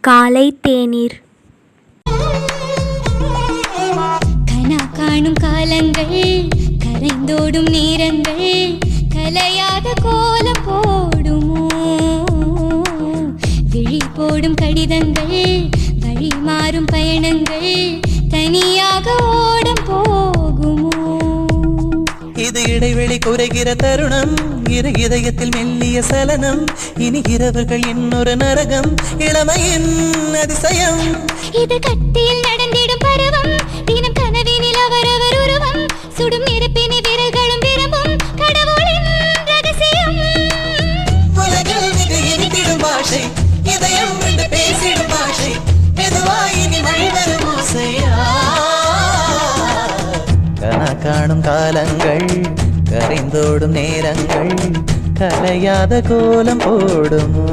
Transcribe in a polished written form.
காலை தேநீர். கனா காணும் காலங்கள், கரைந்தோடும் நேரங்கள், கலையாத கோலம் போடுமோ? விழி போடும் கடிதங்கள், வழி மாறும் பயணங்கள், தனியாக ஓடம் போகுமோ? இது இடைவெளி குறைகிற தருணம், இரு இதயத்தில் மெல்லிய சலனம். இனி இரவுகள் இன்னொரு நரகம், இளமையின் அதிசயம். இது கட்டியில் நடந்திடும் பருவம், தினம் கனவினில் அவரவர் உருவம், சுடும் நெருப்பினி விரல்களும் விரும்பும் கடவுளின் ரகசியம். உலகில் மிக இனித்திடும் பாஷை, இதயம் என்று பேசிடும் பாஷை, மெதுவாயினி மழைவரும் ஓசையா. கனா காணும் காலங்கள், கரைந்தோடும் நேரங்கள், கலையாத கோலம் போடுமோ?